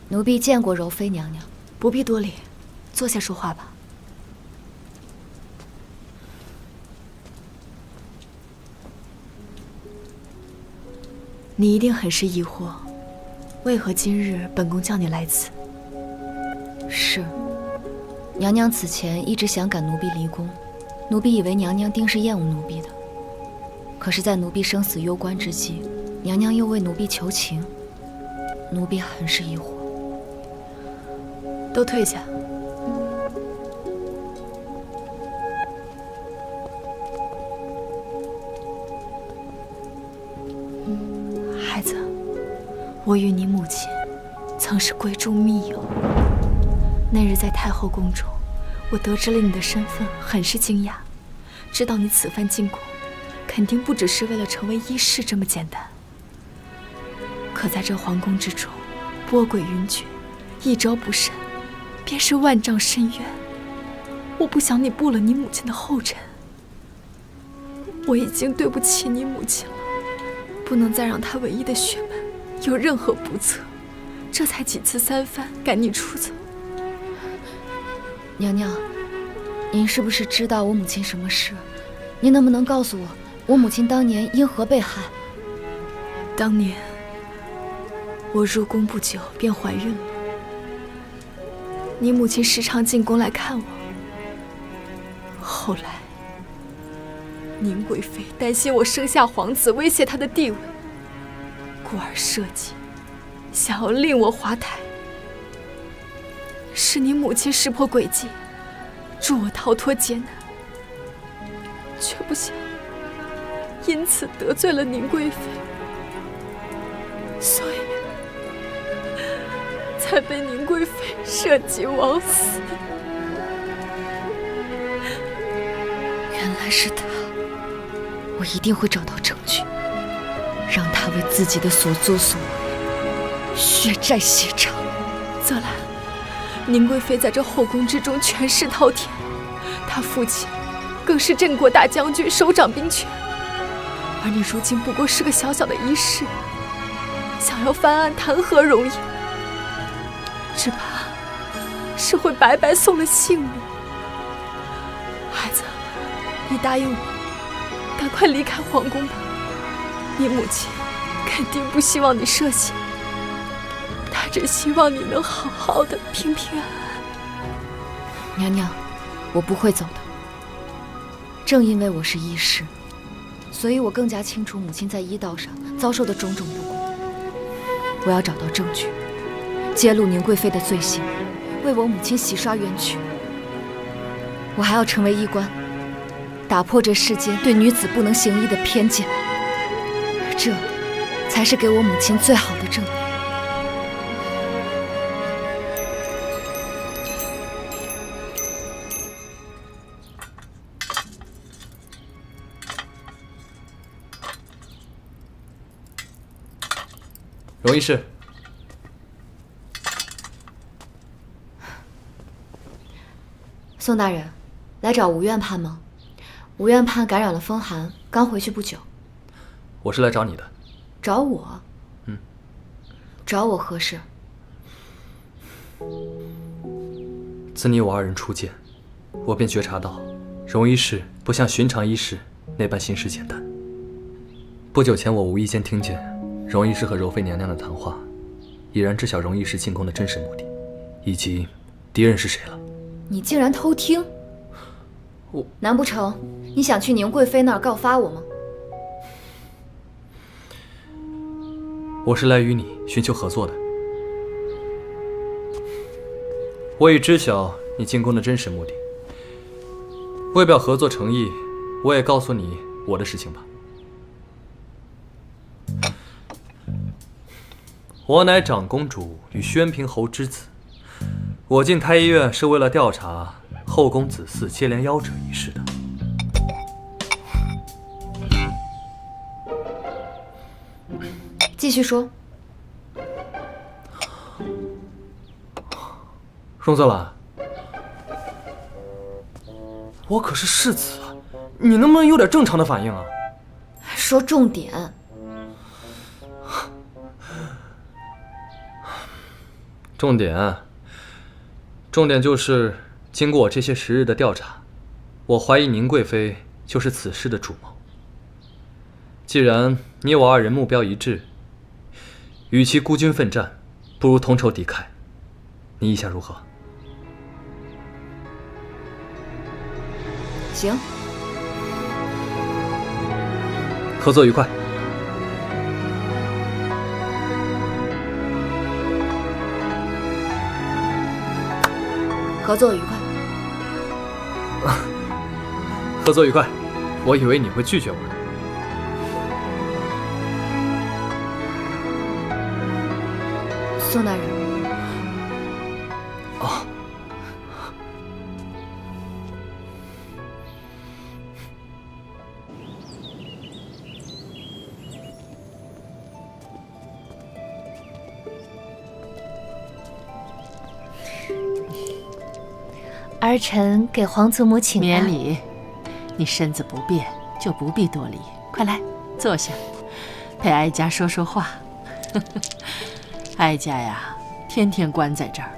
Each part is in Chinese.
奴婢见过柔妃娘娘。不必多礼，坐下说话吧。你一定很是疑惑，为何今日本宫叫你来此？是，娘娘此前一直想赶奴婢离宫，奴婢以为娘娘定是厌恶奴婢的。可是，在奴婢生死攸关之际，娘娘又为奴婢求情，奴婢很是疑惑。都退下。孩子，我与你母亲曾是闺中密友。那日在太后宫中，我得知了你的身份，很是惊讶。知道你此番进宫，肯定不只是为了成为医师这么简单。可在这皇宫之中，波诡云谲，一招不慎，便是万丈深渊。我不想你步了你母亲的后尘。我已经对不起你母亲了，不能再让她唯一的血脉有任何不测，这才几次三番赶你出走。娘娘，您是不是知道我母亲什么事？您能不能告诉我，我母亲当年因何被害？当年我入宫不久便怀孕了，你母亲时常进宫来看我。后来宁贵妃担心我生下皇子威胁她的地位，故而设计想要令我滑胎。是你母亲识破诡计，助我逃脱劫难，却不想因此得罪了宁贵妃，所以才被宁贵妃设计枉死。原来是他，我一定会找到证据，让他为自己的所作所为血债血偿。泽兰，宁贵妃在这后宫之中权势滔天，她父亲更是镇国大将军，手掌兵权，而你如今不过是个小小的医师，想要翻案谈何容易？只怕是会白白送了性命。孩子，你答应我，赶快离开皇宫吧。你母亲肯定不希望你涉险，她只希望你能好好的、平平安安。娘娘，我不会走的。正因为我是医师，所以我更加清楚母亲在医道上遭受的种种不公。我要找到证据，揭露宁贵妃的罪行，为我母亲洗刷冤屈。我还要成为医官，打破这世间对女子不能行医的偏见，这才是给我母亲最好的证明。荣医师，宋大人，来找吴院判吗？吴院判感染了风寒，刚回去不久。我是来找你的。找我？嗯。找我何事？自你我二人初见，我便觉察到，荣医师不像寻常医师那般行事简单。不久前，我无意间听见荣医师和柔妃娘娘的谈话，已然知晓荣医师进宫的真实目的，以及敌人是谁了。你竟然偷听！难不成你想去宁贵妃那儿告发我吗？我是来与你寻求合作的。我已知晓你进宫的真实目的，为表合作诚意，我也告诉你我的事情吧。我乃长公主与宣平侯之子，我进太医院是为了调查后宫子嗣接连夭折一事的。继续说。荣泽兰，我可是世子啊，你能不能有点正常的反应啊？说重点。重点就是，经过我这些时日的调查，我怀疑宁贵妃就是此事的主谋。既然你我二人目标一致，与其孤军奋战，不如同仇敌忾。你意下如何？行，合作愉快。合作愉快。合作愉快。我以为你会拒绝我的。宋大人。哦。儿臣给皇祖母请安。免礼，你身子不便，就不必多礼。快来，坐下，陪哀家说说话。哀家呀，天天关在这儿，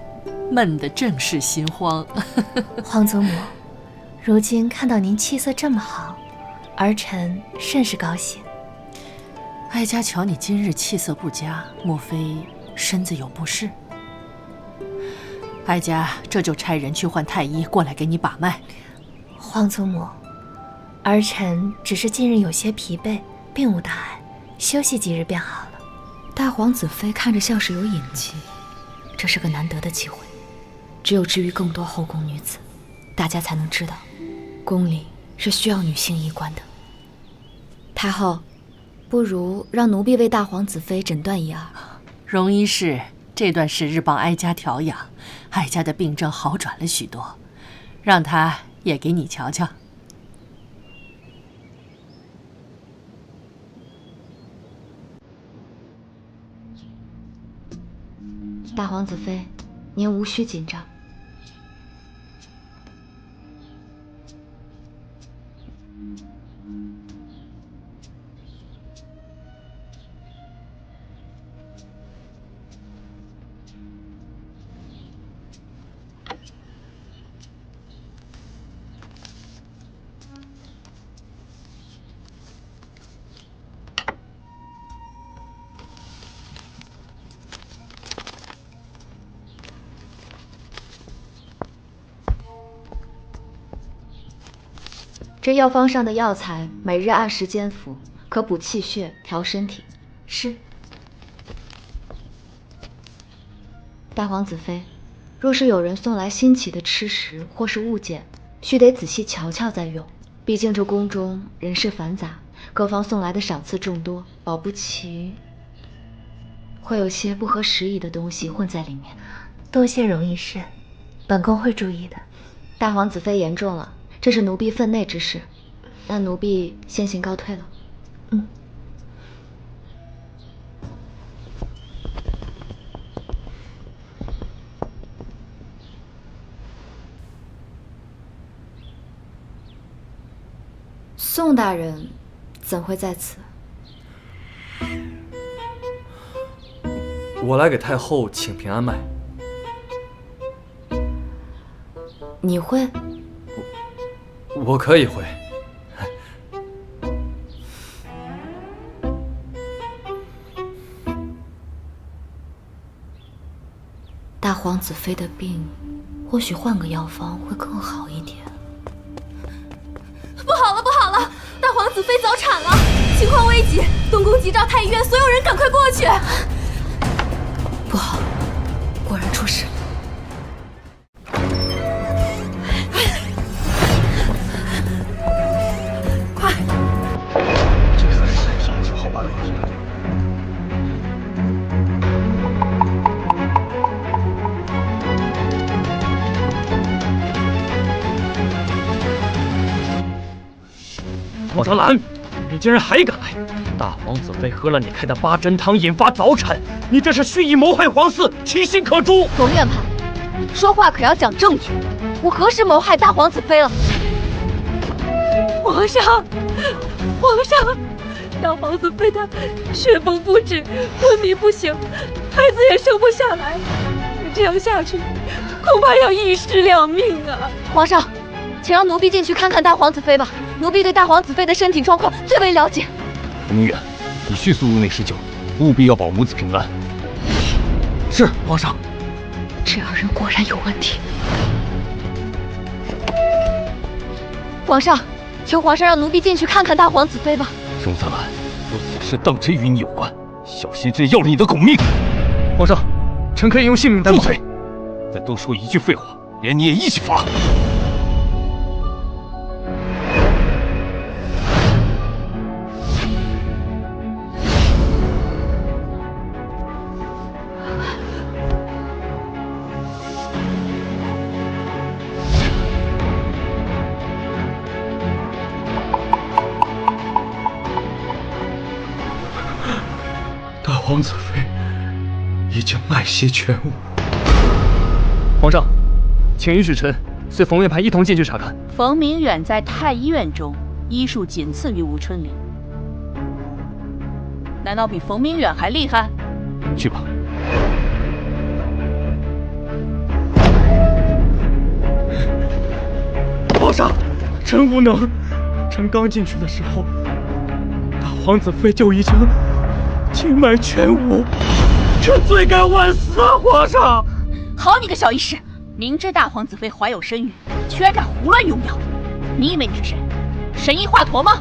闷得正是心慌。皇祖母，如今看到您气色这么好，儿臣甚是高兴。哀家瞧你今日气色不佳，莫非身子有不适？哀家这就差人去唤太医过来给你把脉。皇祖母，儿臣只是近日有些疲惫，并无大碍，休息几日便好了。大皇子妃看着像是有隐疾，这是个难得的机会，只有治愈更多后宫女子，大家才能知道，宫里是需要女性医官的。太后，不如让奴婢为大皇子妃诊断一二。荣医师这段时日帮哀家调养，哀家的病症好转了许多，让他也给你瞧瞧。大皇子妃，您无需紧张。这药方上的药材，每日按时间服，可补气血、调身体。是。大皇子妃，若是有人送来新奇的吃食或是物件，须得仔细瞧瞧再用。毕竟这宫中人事繁杂，各方送来的赏赐众多，保不齐会有些不合时宜的东西混在里面。多谢荣医师，本宫会注意的。大皇子妃言重了，这是奴婢分内之事，那奴婢先行告退了。宋大人怎会在此？我来给太后请平安脉。你会？我可以会。大皇子妃的病，或许换个药方会更好一点。不好了，不好了！大皇子妃早产了，情况危急，东宫急召太医院所有人赶快过去。不好，果然出事了。快！这个上去好办了。莫德兰，你竟然还敢来！大皇子妃喝了你开的八珍汤，引发早产，你这是蓄意谋害皇嗣，其心可诛。冯院判，说话可要讲证据。我何时谋害大皇子妃了？皇上，大皇子妃她血崩不止，昏迷不醒，孩子也生不下来。这样下去，恐怕要一尸两命啊！皇上，请让奴婢进去看看大皇子妃吧。奴婢对大皇子妃的身体状况最为了解。冯明远，你迅速入内施救，务必要保母子平安。是皇上。这二人果然有问题。皇上，求皇上让奴婢进去看看大皇子妃吧。荣泽兰，若此事当真与你有关，小心朕要了你的狗命！皇上，臣可以用性命担保。闭嘴！再多说一句废话，连你也一起罚。大皇子妃已经脉血全无。皇上，请允许臣随冯院派一同进去查看。冯明远在太医院中医术仅次于吴春玲，难道比冯明远还厉害？去吧。皇上，臣无能。臣刚进去的时候，大皇子妃就已经经脉全无，臣罪该万死啊！皇上，好你个小医师，明知大皇子妃怀有身孕，居然敢胡乱用药！你以为你是谁？神医华佗吗？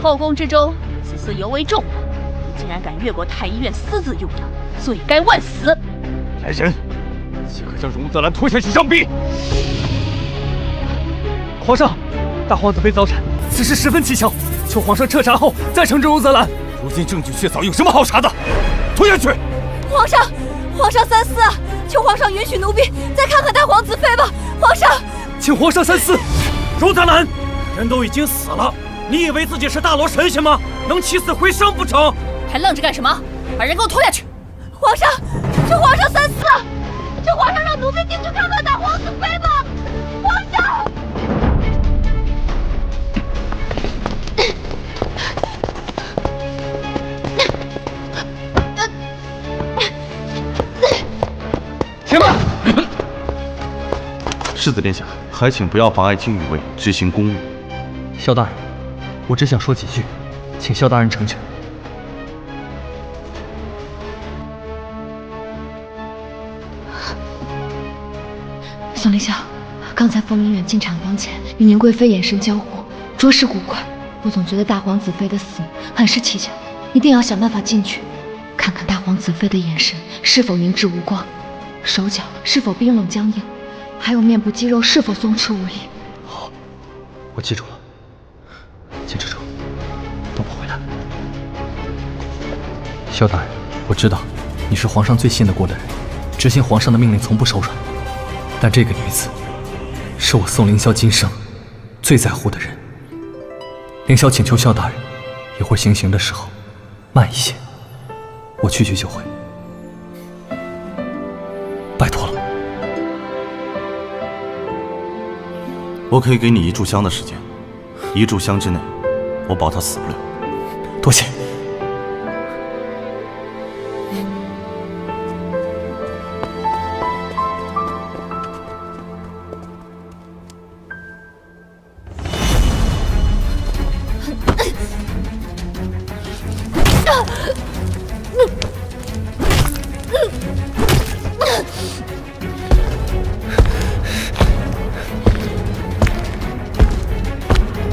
后宫之中，此事尤为重大，你竟然敢越过太医院私自用药，罪该万死！来人，即刻将荣泽兰拖下去杖毙！皇上，大皇子妃早产，此事十分蹊跷，求皇上彻查后再惩治荣泽兰。如今证据确凿，有什么好查的？拖下去！皇上，皇上三思啊！求皇上允许奴婢再看看大皇子妃吧。皇上，请皇上三思。荣泽兰，人都已经死了，你以为自己是大罗神仙吗？能起死回生不成？还愣着干什么？把人给我拖下去！皇上，求皇上三思啊！求皇上让奴婢进去看看大皇子妃吧。皇上。且慢！世子殿下，还请不要妨碍金羽卫执行公务。萧大人，我只想说几句，请萧大人成全。宋凌霄，刚才冯明远进产房前与宁贵妃眼神交互，着实古怪。我总觉得大皇子妃的死很是蹊跷，一定要想办法进去，看看大皇子妃的眼神是否凝滞无光，手脚是否冰冷僵硬，还有面部肌肉是否松弛无力。好，我记住了。金蜘蛛，等我回来。萧大人，我知道你是皇上最信得过的人，执行皇上的命令从不手软。但这个女子，是我宋凌霄今生最在乎的人。凌霄请求萧大人，一会儿行刑的时候慢一些，我去就会。拜托了。我可以给你1炷香的时间，1炷香之内，我保他死不了。多谢。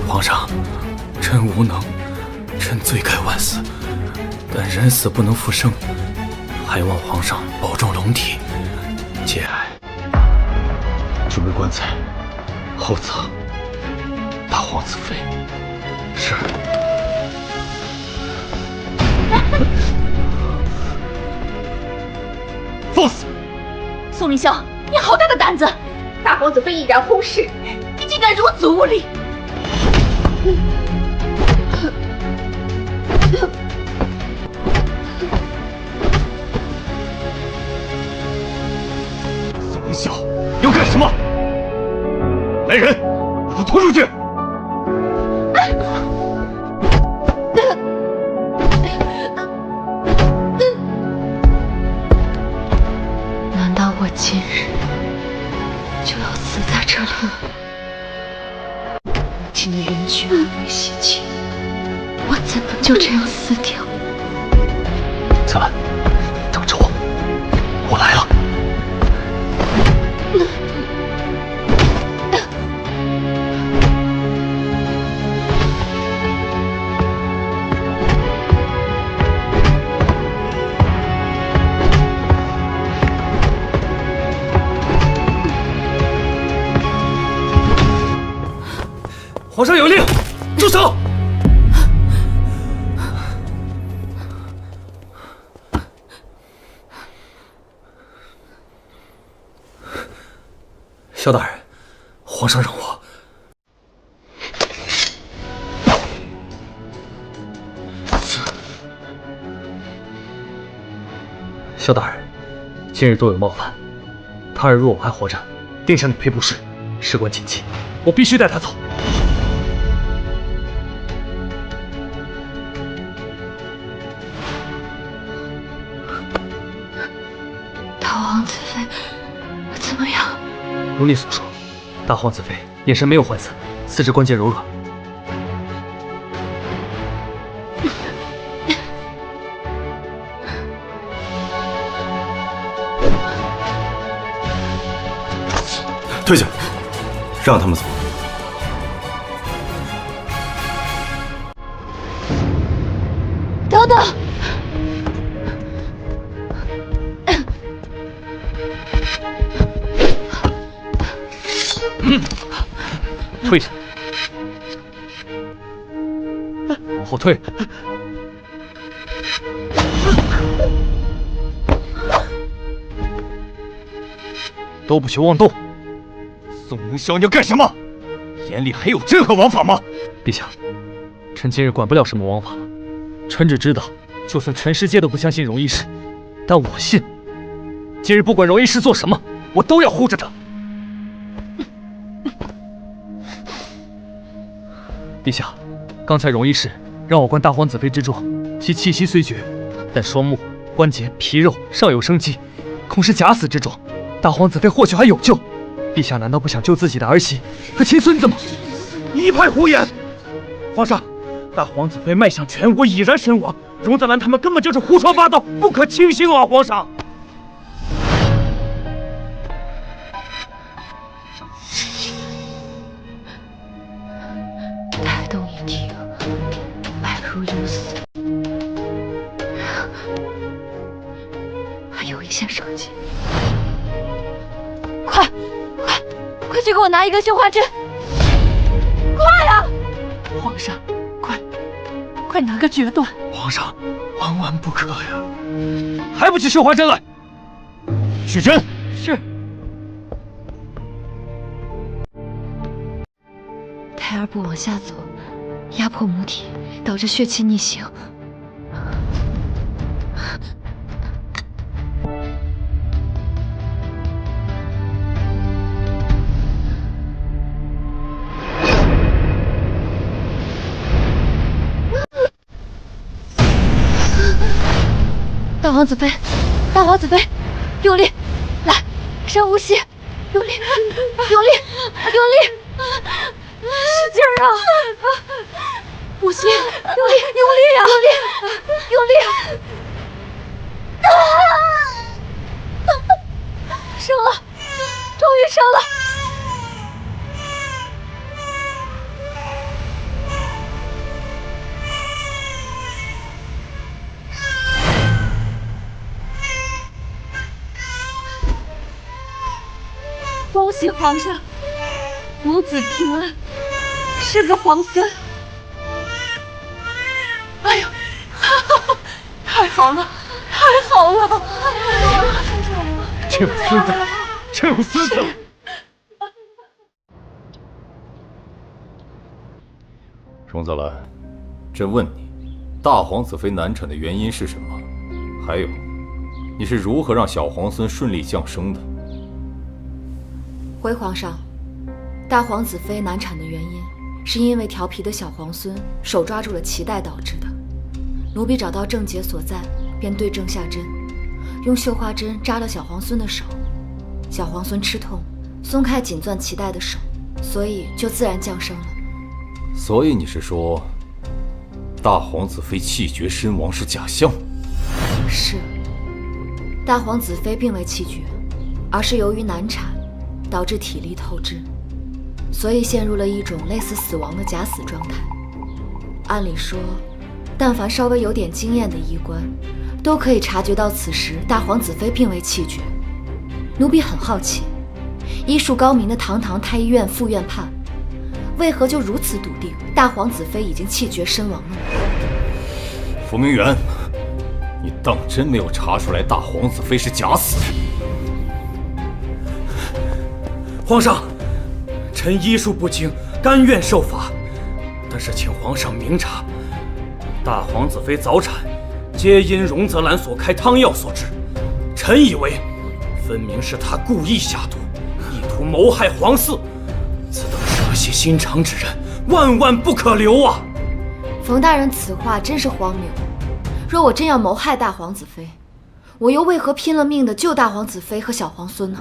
皇上，臣无能，臣罪该万死，但人死不能复生，还望皇上保重龙体，节哀。准备棺材，后葬大皇子妃。是。放肆！宋凌霄，你好大的胆子！大皇子妃已然薨逝，你竟敢如此无礼！宋凌霄，要干什么？来人，把他拖出去！今日就要死在这里了。母亲的人血还未洗清，我怎能就这样死掉？小兰，等着我，我来了。皇上有令，住手！萧大人，皇上让我。萧大人，今日多有冒犯，他日若我还活着，定向你赔不是，事关亲戚，我必须带他走。大王子妃怎么样？如你所说，大皇子妃眼神没有涣散，四肢关节柔软。退下，让他们走。等等！退下，后退。都不许妄动！宋凌霄，你要干什么？眼里还有任何王法吗？陛下，臣今日管不了什么王法，臣只知道，就算全世界都不相信荣一氏，但我信。今日不管荣一氏做什么，我都要护着他。陛下，刚才荣一氏让我观大皇子妃之状，其气息虽绝，但双目、关节、皮肉尚有生机，恐是假死之状。大皇子妃或许还有救。陛下难道不想救自己的儿媳和亲孙子吗？一派胡言！皇上，大皇子妃脉象全无，已然身亡。荣泽兰他们根本就是胡说八道，不可轻信啊！皇上。胎动一停，脉如流丝，还有一线生机。快去给我拿一根绣花针！快呀！皇上，快拿个决断！皇上，万万不可呀！还不去绣花针来？取针！是。胎儿不往下走，压迫母体，导致血气逆行。大皇子妃，大皇子妃，用力，来，深呼吸，用力，用力，用力，使劲儿啊！呼吸，用力，用力呀！用力，用力！生了，终于生了！恭喜皇上，母子平安，是个皇孙。哎呦，太好了，太好了！真有孙子，真有孙子！荣泽兰，朕问你，大皇子妃难产的原因是什么？还有，你是如何让小皇孙顺利降生的？回皇上，大皇子妃难产的原因是因为调皮的小皇孙手抓住了脐带导致的。奴婢找到症结所在，便对症下针，用绣花针扎了小皇孙的手，小皇孙吃痛，松开紧攥脐带的手，所以就自然降生了。所以你是说，大皇子妃气绝身亡是假象？是，大皇子妃并未气绝，而是由于难产，导致体力透支，所以陷入了一种类似死亡的假死状态。按理说，但凡稍微有点经验的医官，都可以察觉到此时大皇子妃并未气绝。奴婢很好奇，医术高明的堂堂太医院副院判，为何就如此笃定大皇子妃已经气绝身亡了呢？伏明远，你当真没有查出来大皇子妃是假死？皇上，臣医术不精，甘愿受罚，但是请皇上明察，大皇子妃早产，皆因荣泽兰所开汤药所致。臣以为，分明是他故意下毒，意图谋害皇嗣。此等蛇蝎心肠之人，万万不可留啊！冯大人此话真是荒谬。若我真要谋害大皇子妃，我又为何拼了命的救大皇子妃和小皇孙呢？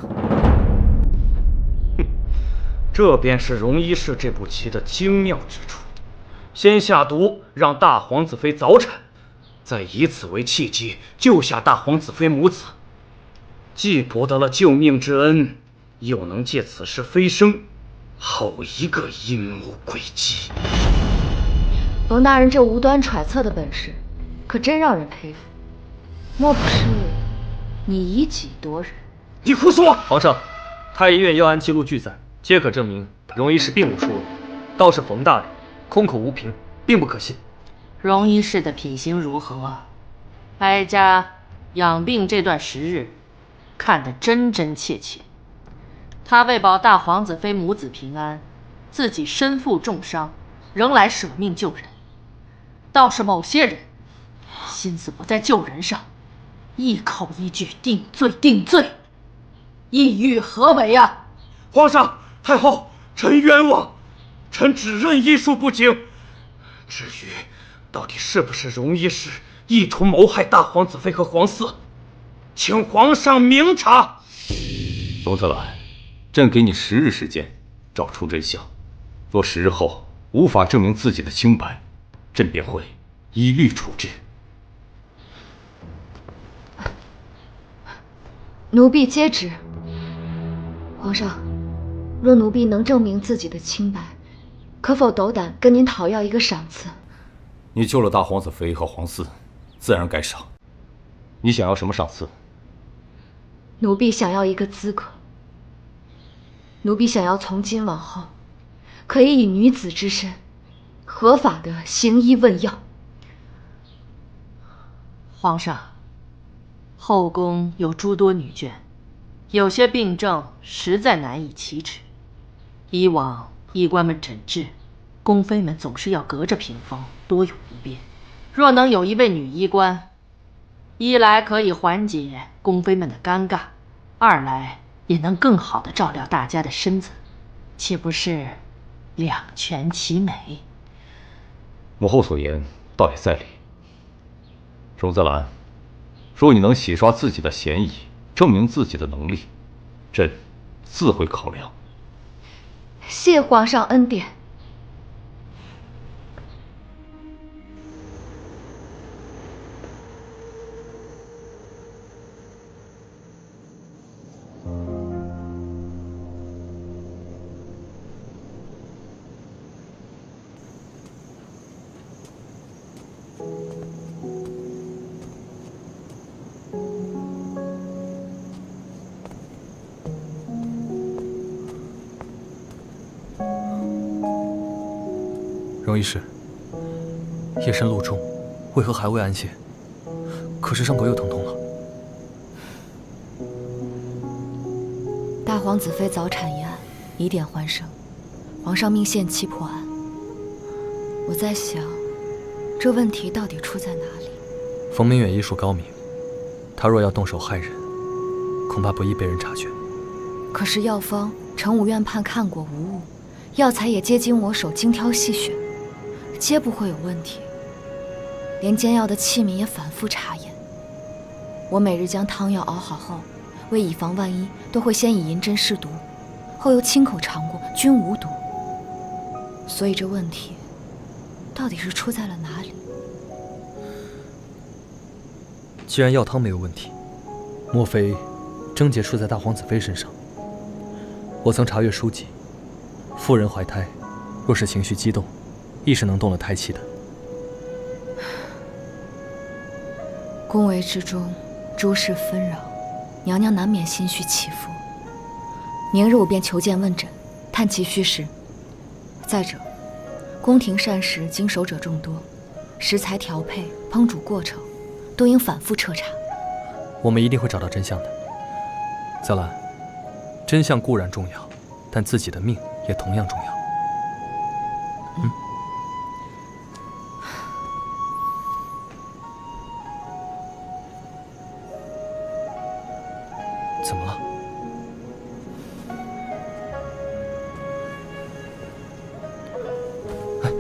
这便是荣一氏这步棋的精妙之处。先下毒让大皇子妃早产，再以此为契机救下大皇子妃母子，既博得了救命之恩，又能借此事飞升，好一个阴谋诡计！冯大人这无端揣测的本事，可真让人佩服。莫不是你以己夺人？你胡说！皇上，太医院药案记录俱在，皆可证明荣医师并无疏漏，倒是冯大人空口无凭，并不可信。荣医师的品行如何？哀家养病这段时日，看得真真切切。他为保大皇子妃母子平安，自己身负重伤，仍来舍命救人。倒是某些人，心思不在救人上，一口一句定罪定罪，意欲何为啊？皇上，太后，臣冤枉，臣只认医术不精。至于到底是不是荣医师意图谋害大皇子妃和皇嗣，请皇上明察。龙泽兰，朕给你10日时间找出真相。若10日后无法证明自己的清白，朕便会依律处置。奴婢接旨。皇上，若奴婢能证明自己的清白，可否斗胆跟您讨要一个赏赐？你救了大皇子妃和皇嗣，自然该赏。你想要什么赏赐？奴婢想要一个资格。奴婢想要从今往后，可以以女子之身，合法的行医问药。皇上，后宫有诸多女眷，有些病症实在难以启齿。以往医官们诊治，宫妃们总是要隔着屏风，多有不便。若能有一位女医官，一来可以缓解宫妃们的尴尬，二来也能更好地照料大家的身子，岂不是两全其美？母后所言倒也在理。荣泽兰，若你能洗刷自己的嫌疑，证明自己的能力，朕自会考量。谢皇上恩典。荣医师，夜深路重，为何还未安歇？可是伤口又疼痛了。大皇子妃早产一案，疑点环生，皇上命限期破案。我在想，这问题到底出在哪里？冯明远医术高明，他若要动手害人，恐怕不易被人察觉。可是药方，承武院判看过无误，药材也皆经我手精挑细选，皆不会有问题。连煎药的器皿也反复查验。我每日将汤药熬好后，为以防万一，都会先以银针试毒，后又亲口尝过，均无毒。所以这问题到底是出在了哪里？既然药汤没有问题，莫非症结出在大皇子妃身上？我曾查阅书籍，妇人怀胎，若是情绪激动，亦是能动了胎气的。宫闱之中，诸事纷扰，娘娘难免心绪起伏。明日我便求见问诊，探其虚实。再者，宫廷膳食经手者众多，食材调配、烹煮过程都应反复彻查。我们一定会找到真相的。泽兰，真相固然重要，但自己的命也同样重要。怎么了？哎，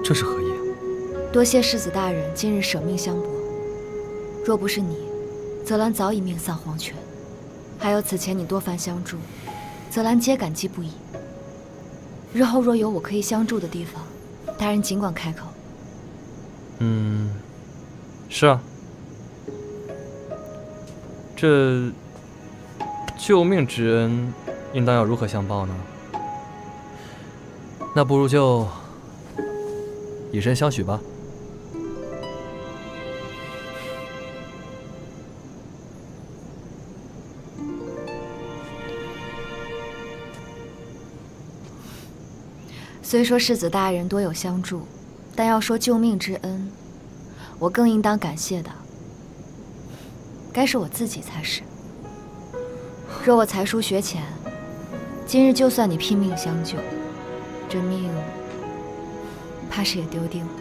这是何意？多谢世子大人今日舍命相搏，若不是你，泽兰早已命丧黄泉。还有此前你多番相助，泽兰皆感激不已。日后若有我可以相助的地方，大人尽管开口。是啊。这救命之恩，应当要如何相报呢？那不如就以身相许吧。虽说世子大人多有相助，但要说救命之恩，我更应当感谢的，该是我自己才是。若我才疏学浅，今日就算你拼命相救，这命怕是也丢定了。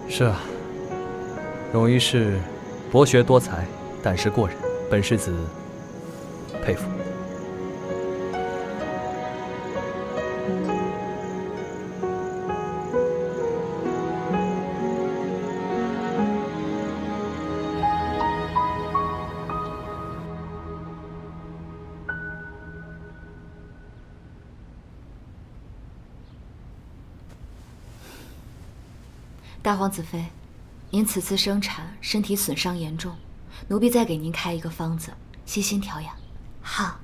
是啊，荣一是博学多才，胆识过人，本世子佩服。大皇子妃，您此次生产身体损伤严重，奴婢再给您开一个方子，悉心调养。好，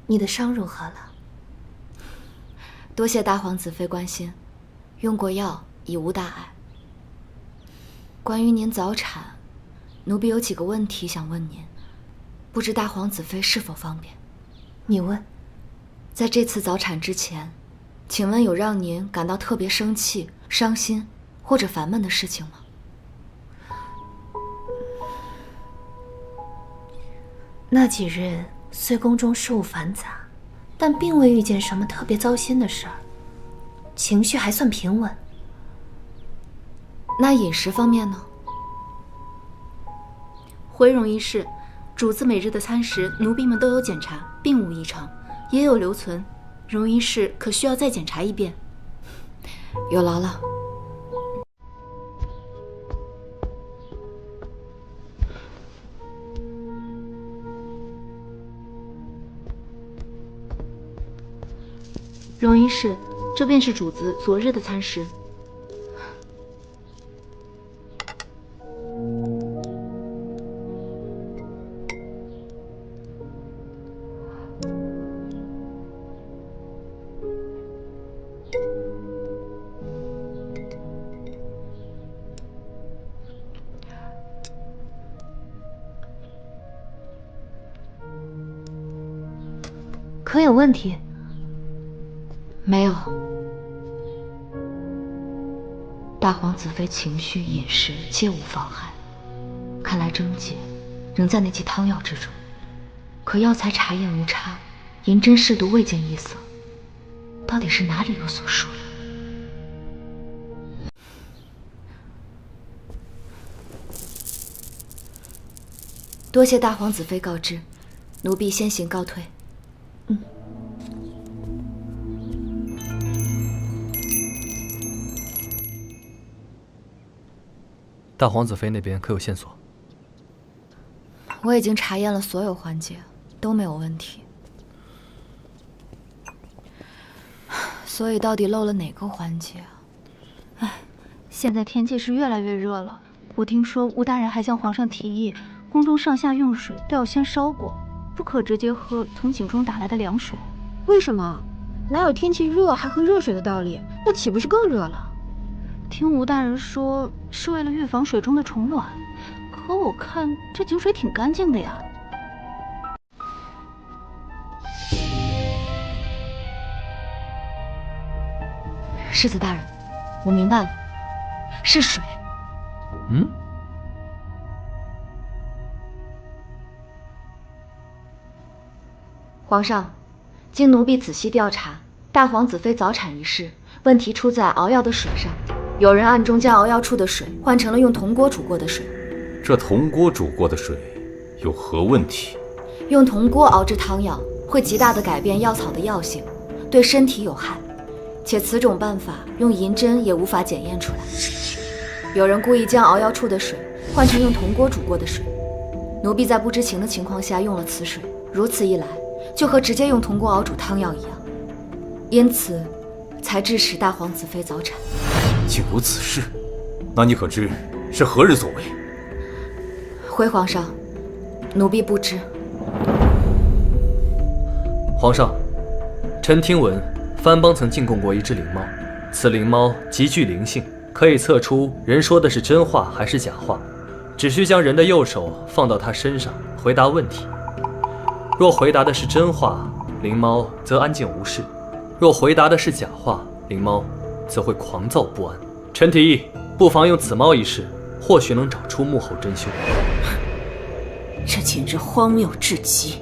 你的伤如何了？多谢大皇子妃关心，用过药，已无大碍。关于您早产，奴婢有几个问题想问您，不知大皇子妃是否方便？你问。在这次早产之前，请问有让您感到特别生气、伤心或者烦闷的事情吗？那几日虽宫中事务繁杂，但并未遇见什么特别糟心的事儿，情绪还算平稳。那饮食方面呢？回荣一事，主子每日的餐食，奴婢们都有检查，并无异常，也有留存。荣一事可需要再检查一遍。有劳了。荣一事，这便是主子昨日的餐食。可有问题？没有。大皇子妃情绪、饮食皆无妨害，看来症结仍在那剂汤药之中。可药材查验无差，银针试毒未见异色，到底是哪里有所疏了？多谢大皇子妃告知，奴婢先行告退。大皇子妃那边可有线索？我已经查验了所有环节，都没有问题。所以到底漏了哪个环节啊？唉，现在天气是越来越热了。我听说吴大人还向皇上提议，宫中上下用水都要先烧过，不可直接喝从井中打来的凉水。为什么？哪有天气热还喝热水的道理？那岂不是更热了？听吴大人说是为了预防水中的虫卵，可我看这井水挺干净的呀。世子大人，我明白了，是水。嗯？皇上，经奴婢仔细调查，大皇子妃早产一事，问题出在熬药的水上。有人暗中将熬药处的水换成了用铜锅煮过的水。这铜锅煮过的水有何问题？用铜锅熬制汤药会极大地改变药草的药性，对身体有害，且此种办法用银针也无法检验出来。有人故意将熬药处的水换成用铜锅煮过的水，奴婢在不知情的情况下用了此水，如此一来，就和直接用铜锅熬煮汤药一样，因此才致使大皇子妃早产。竟有此事？那你可知是何人所为？回皇上，奴婢不知。皇上，臣听闻藩邦曾进贡过一只灵猫，此灵猫极具灵性，可以测出人说的是真话还是假话，只需将人的右手放到它身上回答问题。若回答的是真话，灵猫则安静无事；若回答的是假话，灵猫则会狂躁不安。臣提议，不妨用此猫一试，或许能找出幕后真凶。这简直荒谬至极！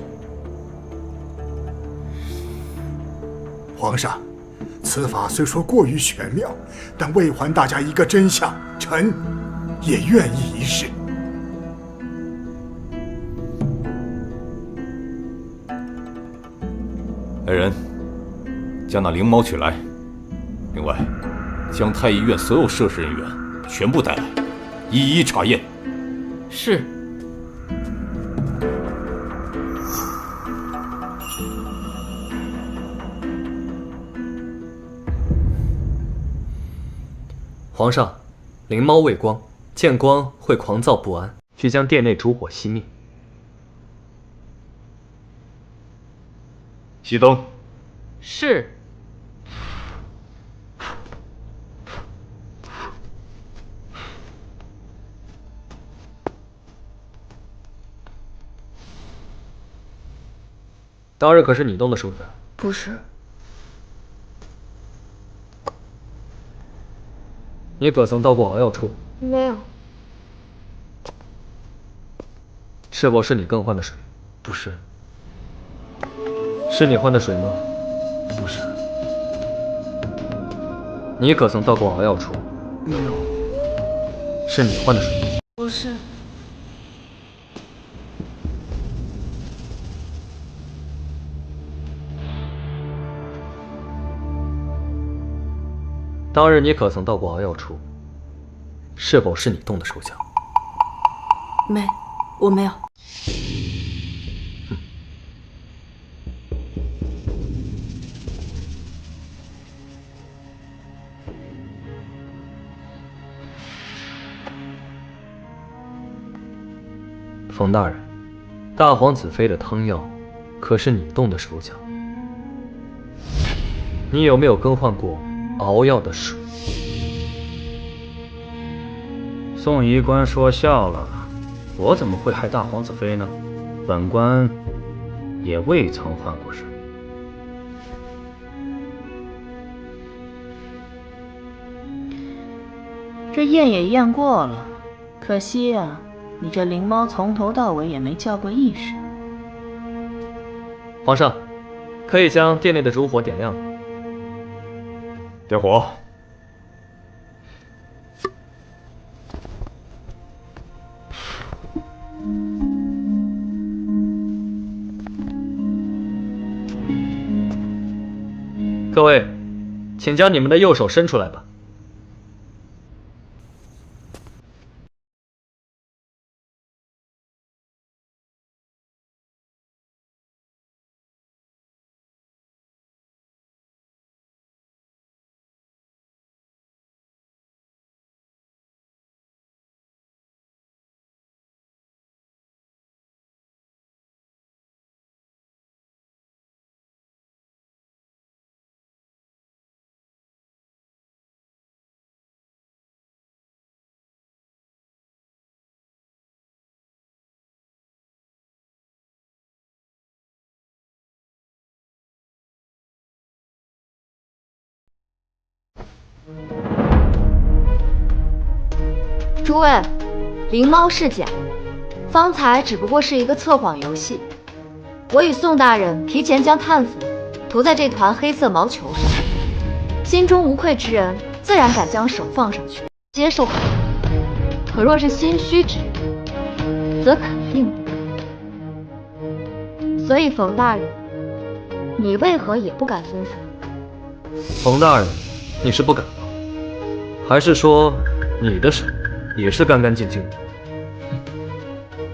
皇上，此法虽说过于玄妙，但为还大家一个真相，臣也愿意一试。来人，将那灵猫取来。另外，将太医院所有涉事人员全部带来，一一查验。是。皇上，灵猫畏光，见光会狂躁不安，需将殿内烛火熄灭。熄灯。是。当日可是你动的手的？不是。你可曾到过熬药处？没有。是否是你更换的水？不是。是你换的水吗？不是。你可曾到过熬药处？没有。是你换的水吗？不是。当日你可曾到过熬药处？是否是你动的手脚？没，我没有。冯大人，大皇子妃的汤药可是你动的手脚？你有没有更换过熬药的水？宋仪官说笑了，我怎么会害大皇子妃呢？本官也未曾换过水。这验也验过了，可惜呀，你这灵猫从头到尾也没叫过一声。皇上，可以将殿内的烛火点亮。点火。各位，请将你们的右手伸出来吧。诸位，灵猫是假，方才只不过是一个测谎游戏。我与宋大人提前将炭粉涂在这团黑色毛球上，心中无愧之人自然敢将手放上去接受。可若是心虚之人，则肯定不敢。所以冯大人，你为何也不敢分享？冯大人，你是不敢吗？还是说你的水也是干干净净的？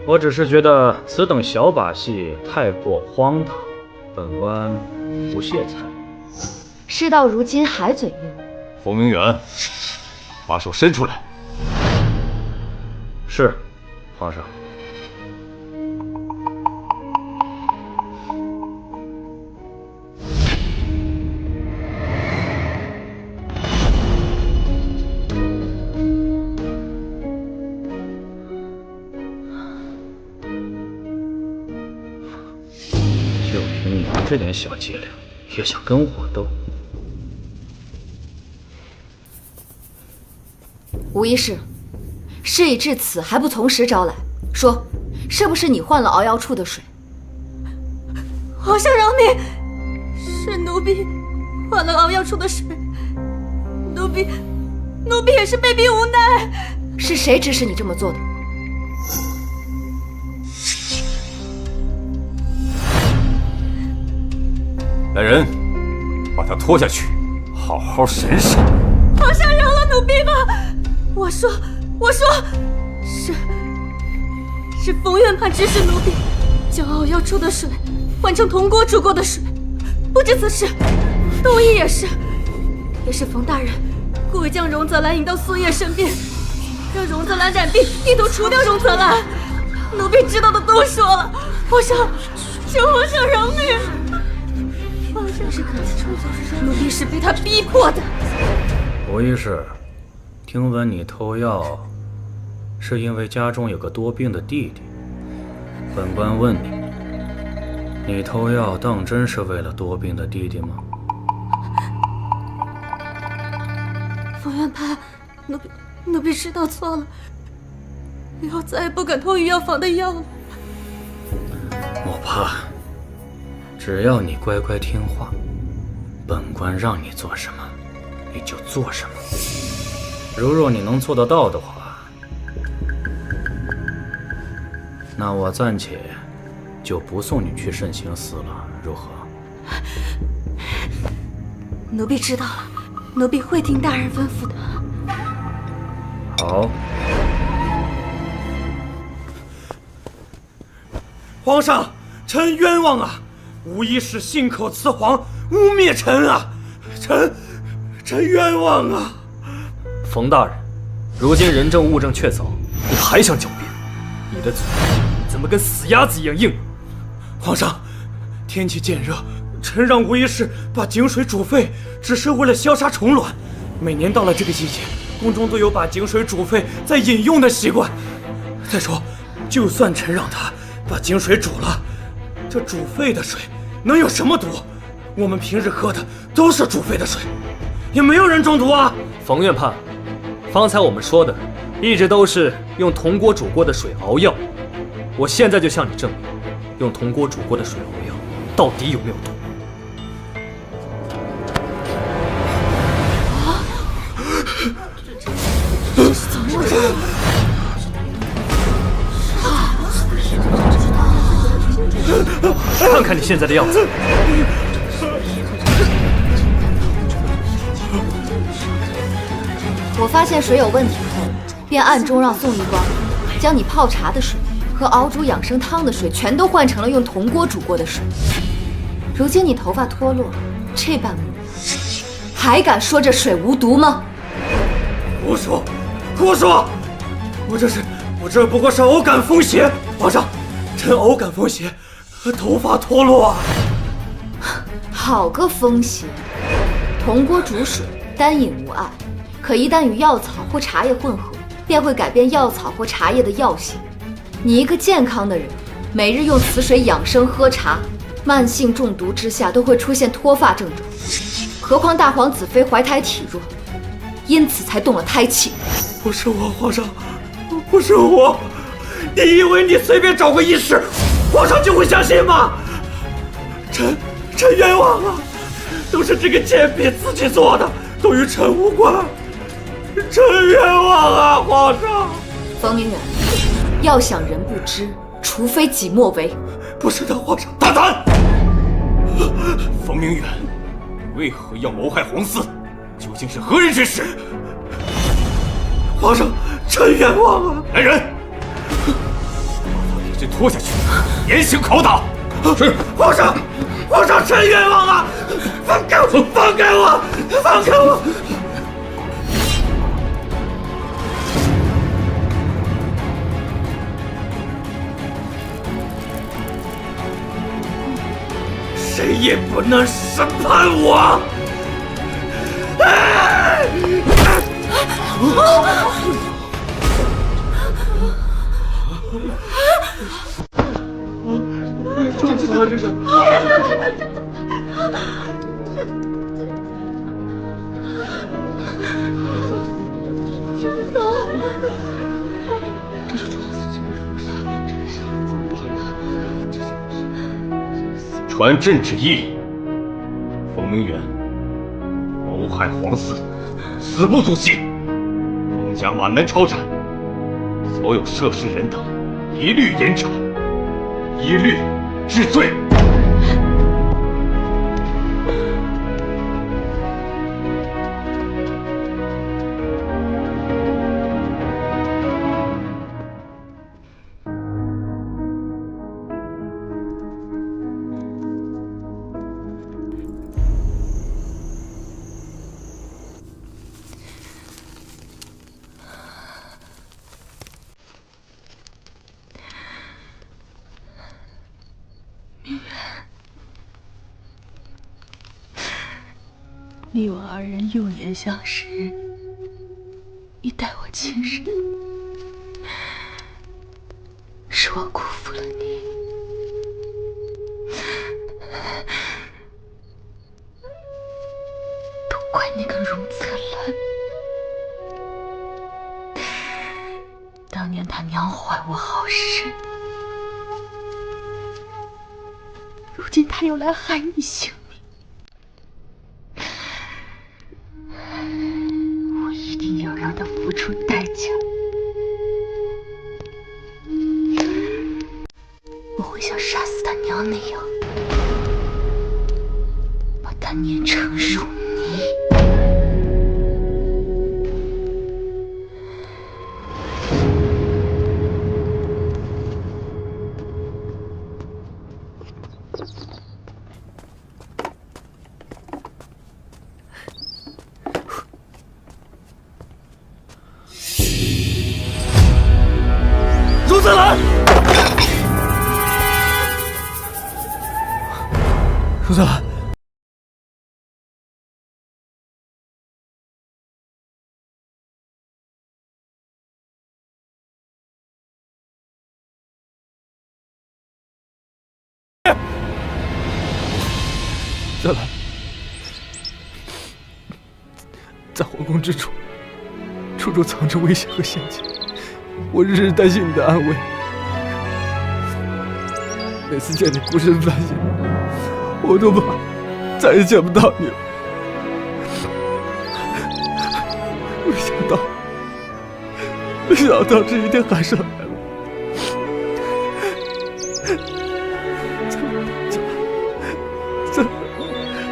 我只是觉得此等小把戏太过荒唐，本官不屑参与。事到如今还嘴硬。冯明远，把手伸出来。是，皇上。就凭你这点小伎俩，也想跟我斗？吴医师，事已至此，还不从实招来？说，是不是你换了熬药处的水？皇上饶命，是奴婢换了熬药处的水，奴婢也是被逼无奈。是谁指使你这么做的？来人，把他拖下去，好好审审。皇上饶了奴婢吧！我说，是冯院判指使奴婢将熬药处的水换成铜锅煮过的水。不知此事，东医也是冯大人故意将荣泽兰引到苏叶身边，让荣泽兰染病，意图除掉荣泽兰。奴婢知道的都说了，皇上，求皇上饶命！皇上，奴婢是被他逼迫的。吴医师，听闻你偷药，是因为家中有个多病的弟弟。本官问你，你偷药当真是为了多病的弟弟吗？冯院判，奴婢知道错了，以后再也不敢偷御药房的药了。莫怕，只要你乖乖听话，本官让你做什么，你就做什么。如若你能做得到的话，那我暂且就不送你去慎刑司了，如何？奴婢知道了，奴婢会听大人吩咐的。好。皇上，臣冤枉啊！吴医师信口雌黄，污蔑臣啊！臣冤枉啊！冯大人，如今人证物证确凿，你还想狡辩？你的嘴怎么跟死鸭子一样硬？皇上，天气渐热，臣让吴医师把井水煮沸，只是为了消杀虫卵。每年到了这个季节，宫中都有把井水煮沸再饮用的习惯。再说，就算臣让他把井水煮了，这煮沸的水能有什么毒？我们平日喝的都是煮沸的水，也没有人中毒啊！冯院判，方才我们说的一直都是用铜锅煮过的水熬药，我现在就向你证明，用铜锅煮过的水熬药到底有没有毒。这是怎么回事看看你现在的样子。我发现水有问题后，便暗中让宋医官将你泡茶的水和熬煮养生汤的水全都换成了用铜锅煮过的水。如今你头发脱落，这般模样，还敢说这水无毒吗？胡说！胡说！我这不过是偶感风邪，皇上，臣偶感风邪，头发脱落啊！好个风邪！铜锅煮水，单饮无碍，可一旦与药草或茶叶混合，便会改变药草或茶叶的药性。你一个健康的人，每日用此水养生喝茶，慢性中毒之下都会出现脱发症状。何况大皇子妃怀胎体弱，因此才动了胎气。不是我，皇上，不是我，你以为你随便找个医师，皇上就会相信吗？臣冤枉啊！都是这个贱婢自己做的，都与臣无关。臣冤枉啊，皇上！冯明远，要想人不知，除非己莫为。不是的，皇上，大胆！冯明远，为何要谋害皇嗣？究竟是何人之事？皇上，臣冤枉啊！来人，把他一直拖下去，严刑拷打。是，皇上，皇上，臣冤枉啊！放开我！放开我！放开我！谁也不能审判我！这是。传朕旨意，冯明远谋害皇嗣，死不足惜。封疆皖南抄斩，所有涉事人等一律严查，一律治罪。你我二人幼年相识，你待我亲深，是我辜负了你。都怪那个荣泽兰，当年他娘坏我好事，如今他又来害你性命。一定要让他付出代价。我会像杀死他娘那样，把他碾成肉泥。荣泽兰，荣泽兰，泽兰，在皇宫之处，处处藏着危险和陷阱。我日日担心你的安危，每次见你孤身犯险，我都怕再也见不到你了。没想到这一天还是来了。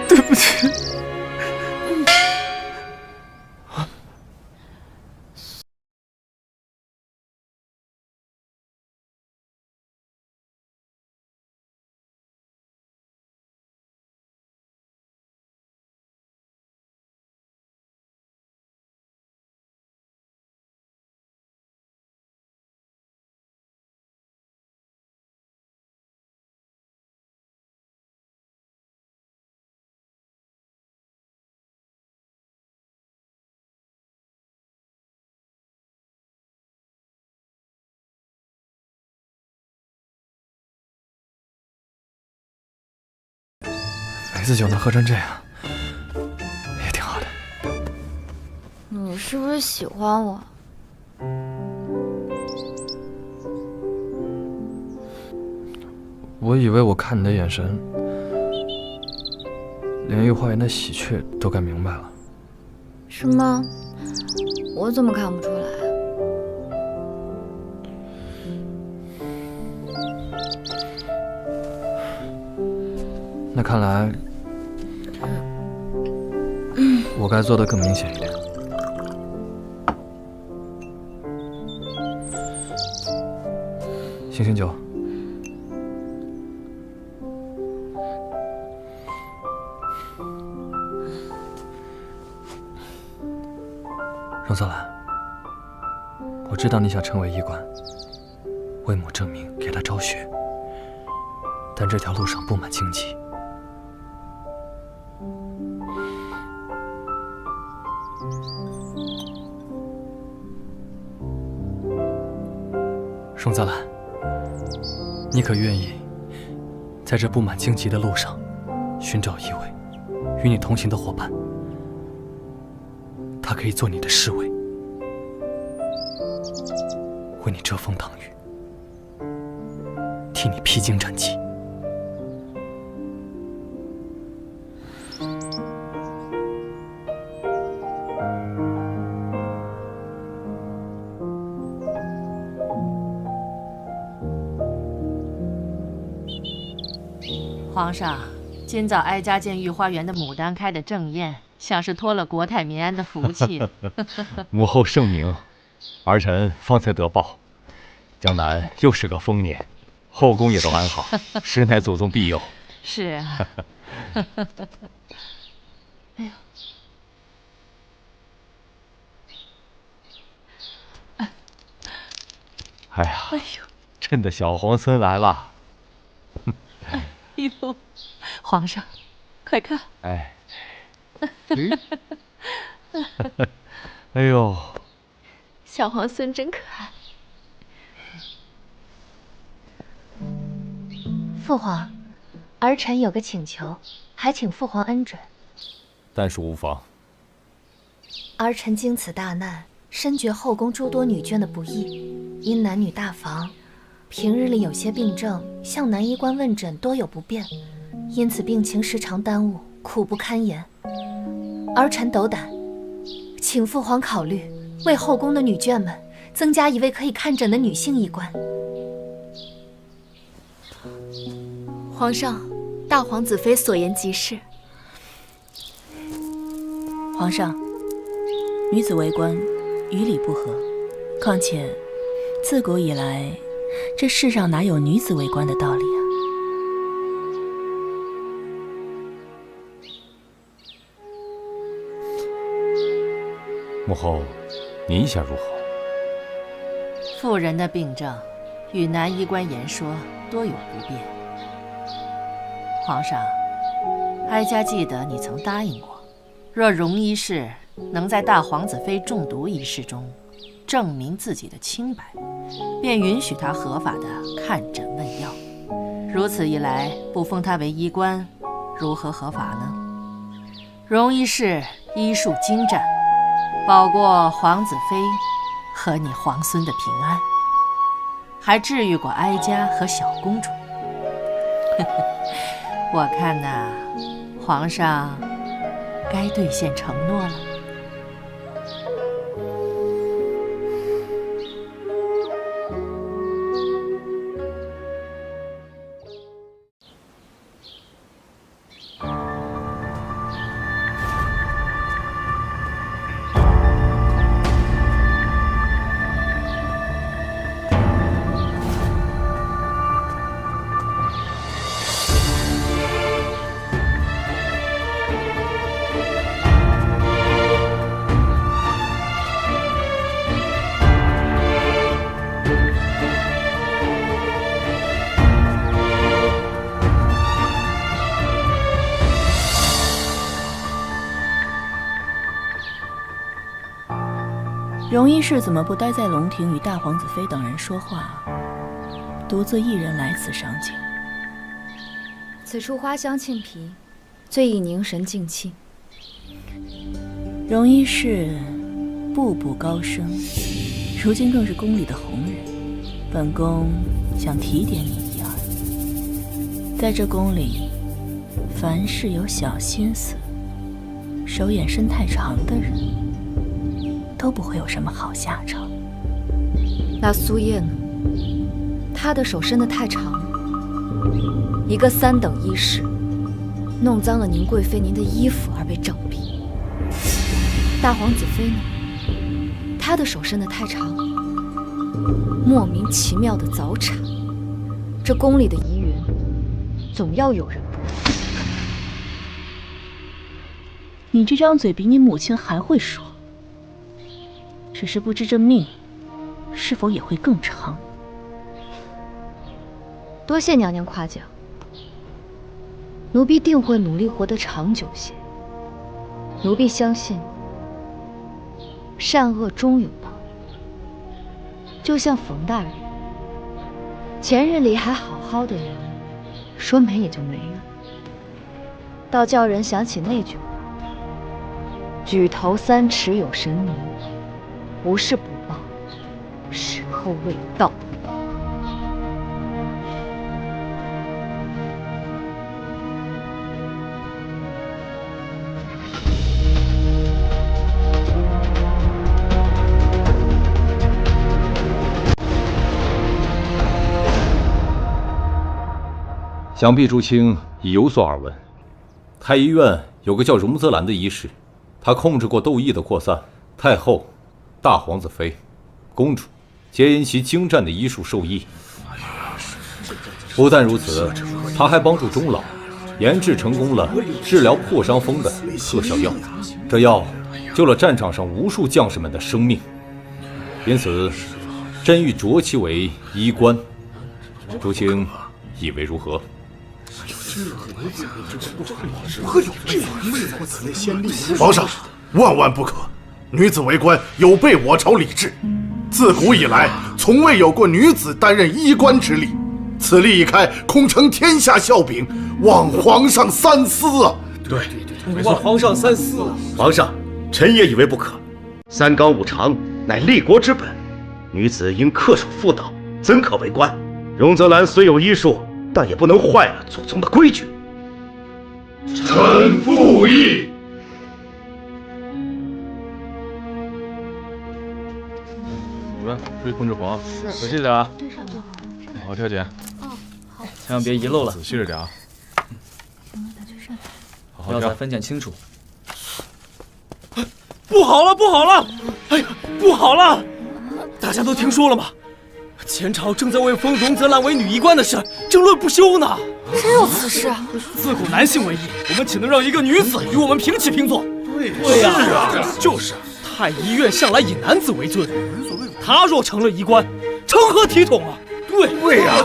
对不起。每次酒能喝成这样，也挺好的。你是不是喜欢我？我以为我看你的眼神，连御花园的喜鹊都该明白了。是吗？我怎么看不出来？那看来，我该做得更明显一点。醒醒酒。荣泽兰，我知道你想成为医官，为母正名，给他昭雪，但这条路上布满荆棘。荣泽兰，你可愿意在这布满荆棘的路上寻找一位与你同行的伙伴？他可以做你的侍卫，为你遮风挡雨，替你披荆斩棘。皇上，今早哀家见御花园的牡丹开得正艳，像是托了国泰民安的福气。母后圣明，儿臣方才得报，江南又是个丰年，后宫也都安好，实乃祖宗庇佑。是啊。哎呦！哎呀！哎呦！朕的小皇孙来了。哎呦，皇上，快看！哎，哎呦，小皇孙真可爱。父皇，儿臣有个请求，还请父皇恩准。但属无妨。儿臣经此大难，深觉后宫诸多女眷的不易，因男女大防，平日里有些病症，向男医官问诊多有不便，因此病情时常耽误，苦不堪言。儿臣斗胆，请父皇考虑为后宫的女眷们增加一位可以看诊的女性医官。皇上，大皇子妃所言极是。皇上，女子为官，与理不合。况且，自古以来，这世上哪有女子为官的道理啊？母后，您意下如何？妇人的病症，与男医官言说多有不便。皇上，哀家记得你曾答应过，若荣医士能在大皇子妃中毒一事中证明自己的清白，便允许他合法的看诊问药。如此一来，不封他为医官，如何合法呢？荣医士医术精湛，保过皇子妃和你皇孙的平安，还治愈过哀家和小公主。我看呐，皇上该兑现承诺了。荣医士怎么不待在龙庭与大皇子妃等人说话，独自一人来此赏景？此处花香沁脾，最宜凝神静气。荣医士步步高升，如今更是宫里的红人，本宫想提点你一二。在这宫里，凡是有小心思、手眼伸太长的人，都不会有什么好下场。那苏叶呢？她的手伸得太长了，一个3等医士，弄脏了宁贵妃您的衣服而被杖毙。大皇子妃呢？她的手伸得太长，莫名其妙的早产。这宫里的疑云，总要有人不服。你这张嘴比你母亲还会说，只是不知这命是否也会更长。多谢娘娘夸奖，奴婢定会努力活得长久些。奴婢相信，善恶终有报。就像冯大人，前日里还好好的人，说没也就没了，倒叫人想起那句话：举头3尺有神明，不是不报，时候未到。想必朱清已有所耳闻，太医院有个叫荣泽兰的医师，他控制过窦异的扩散，太后、大皇子妃、公主皆因其精湛的医术受益。不但如此，他还帮助钟老研制成功了治疗破伤风的特效药，这药救了战场上无数将士们的生命。因此，朕欲擢其为医官。朱清以为如何？皇上，万万不可！女子为官有悖我朝礼制，自古以来从未有过女子担任医官之力。此例一开，恐成天下笑柄，望皇上三思啊！对，望皇上三思啊！皇上，臣也以为不可。3纲5常乃立国之本，女子应恪守妇道，怎可为官？荣泽兰虽有医术，但也不能坏了祖宗的规矩。臣附议。主任，注意控制黄，仔细点啊！好好调解。好，千万别遗漏了。仔细着点啊！好好要再分拣清楚。不好了，不好了！哎呀，不好了！大家都听说了吗？前朝正在为封荣泽兰为女医官的事争论不休呢。真有此事？自古男性为医，我们岂能让一个女子与我们平起平坐？对呀，是啊，就是。太医院向来以男子为尊，她若成了医官，成何体统啊？对呀，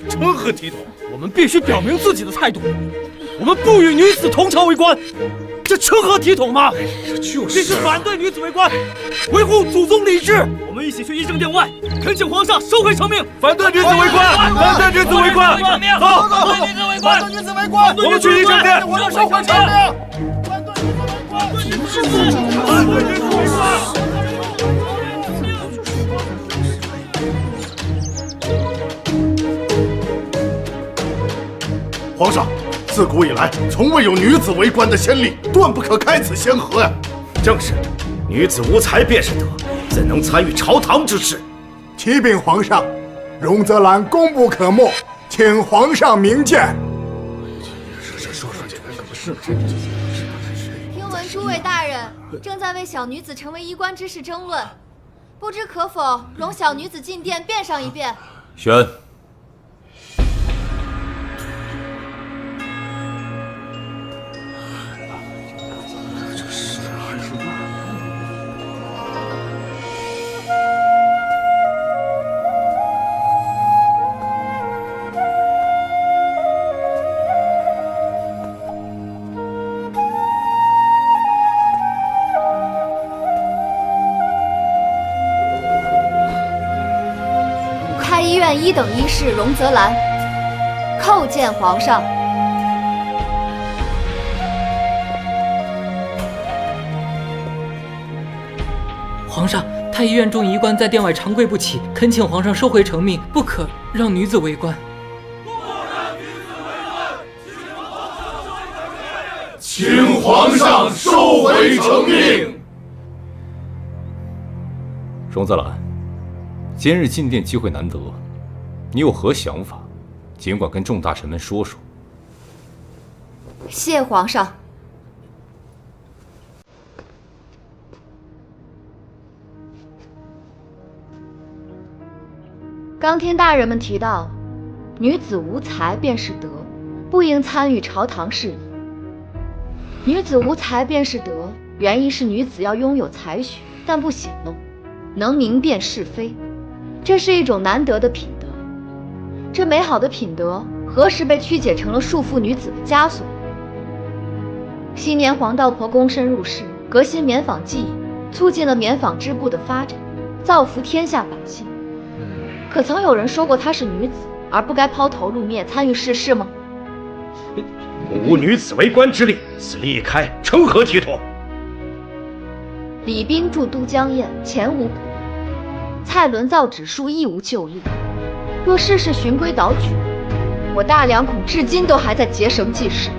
成何体统？我们必须表明自己的态度，我们不与女子同朝为官，这成何体统吗？这就是必须反对女子为官，维护祖宗礼制。我们一起去医政殿外，恳请皇上收回成命，反对女子为官，反对女子为官。走，反对女子为官，反对女子为官。我们去医政殿，我们收回成命。反对女子为官，反对女子为官。皇上，自古以来从未有女子为官的先例，断不可开此先河呀！正是，女子无才便是德，怎能参与朝堂之事？启禀皇上，荣泽兰功不可没，请皇上明鉴。听闻诸位大人正在为小女子成为医官之事争论，不知可否容小女子进殿辩上一辩？宣。医院1等医士荣泽兰叩见皇上。皇上，太医院众医官在殿外长跪不起，恳请皇上收回成命，不可让女子为官。不让女子请皇上收回成命。荣泽兰，今日进殿机会难得，你有何想法，尽管跟众大臣们说说。谢皇上。刚听大人们提到，女子无才便是德，不应参与朝堂事宜。女子无才便是德，原意是女子要拥有才学，但不显露，能明辨是非，这是一种难得的品德。这美好的品德，何时被曲解成了束缚女子的枷锁？昔年黄道婆躬身入仕，革新棉纺技艺，促进了棉纺织布的发展，造福天下百姓。可曾有人说过她是女子，而不该抛头露面参与世事吗？无女子为官之力，此例一开，成何体统？李斌驻都江堰，前无补；蔡伦造纸术，亦无就例。若事事循规蹈矩，我大梁恐至今都还在结绳记事。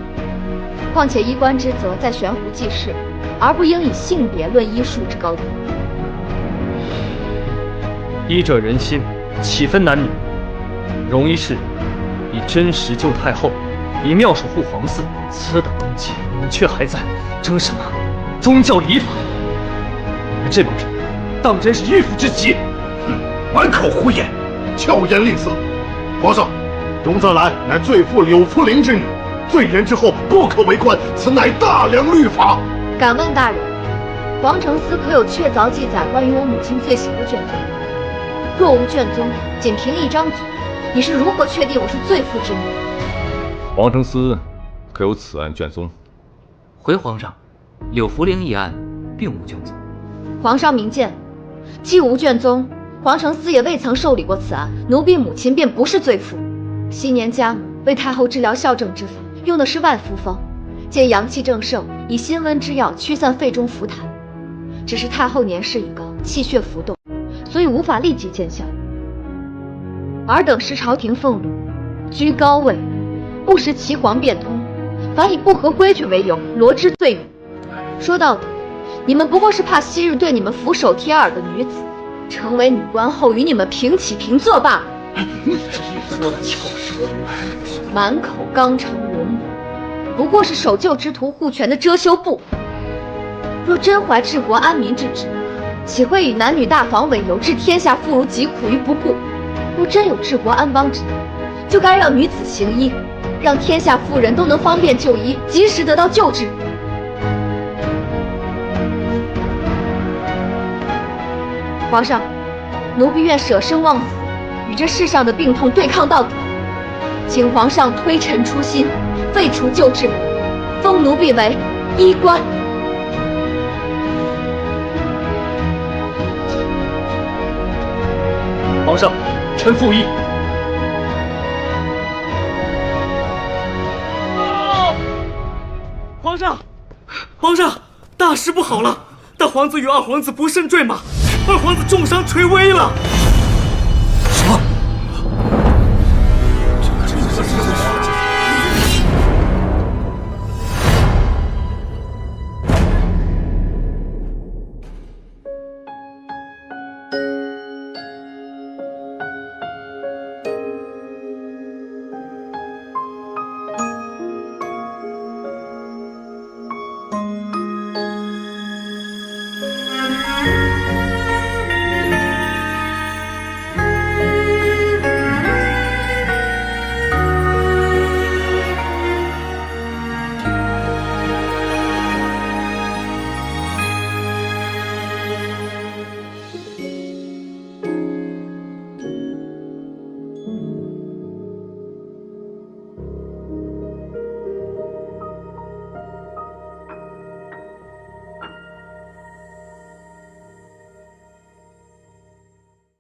况且衣冠之责在悬壶济世，而不应以性别论医术之高低。医者仁心，岂分男女？荣一氏以真实救太后，以妙守护皇嗣，此等功绩，却还在争什么宗教礼法？这帮人当真是迂腐之极！满口胡言，巧言令色。皇上，荣泽兰乃罪妇柳福陵之女，罪人之后不可为官，此乃大梁律法。敢问大人，皇城司可有确凿记载关于我母亲罪行的卷宗？若无卷宗，仅凭一张嘴，你是如何确定我是罪妇之女？皇城司可有此案卷宗？回皇上，柳福陵一案并无卷宗。皇上明鉴，既无卷宗，皇城司也未曾受理过此案，奴婢母亲便不是罪妇。昔年家母为太后治疗校正之法，用的是万夫方，借阳气正盛，以辛温之药驱散肺中浮痰。只是太后年事已高，气血浮动，所以无法立即见效。尔等视朝廷俸禄，居高位，不识岐黄变通，反以不合规矩为由罗织罪名。说到底，你们不过是怕昔日对你们俯首帖耳的女子，成为女官后与你们平起平坐罢了。说的巧舌如簧，满口纲常荣辱，不过是守旧之徒护权的遮羞布。若真怀治国安民之志，岂会以男女大防为由置天下妇孺疾苦于不顾？若真有治国安邦之德，就该让女子行医，让天下妇人都能方便就医，及时得到救治。皇上，奴婢愿舍生忘死，与这世上的病痛对抗到底。请皇上推陈出新，废除旧制，封奴婢为医官。皇上，臣附议。皇上，皇上，大事不好了！大皇子与二皇子不慎坠马，二皇子重伤垂危了。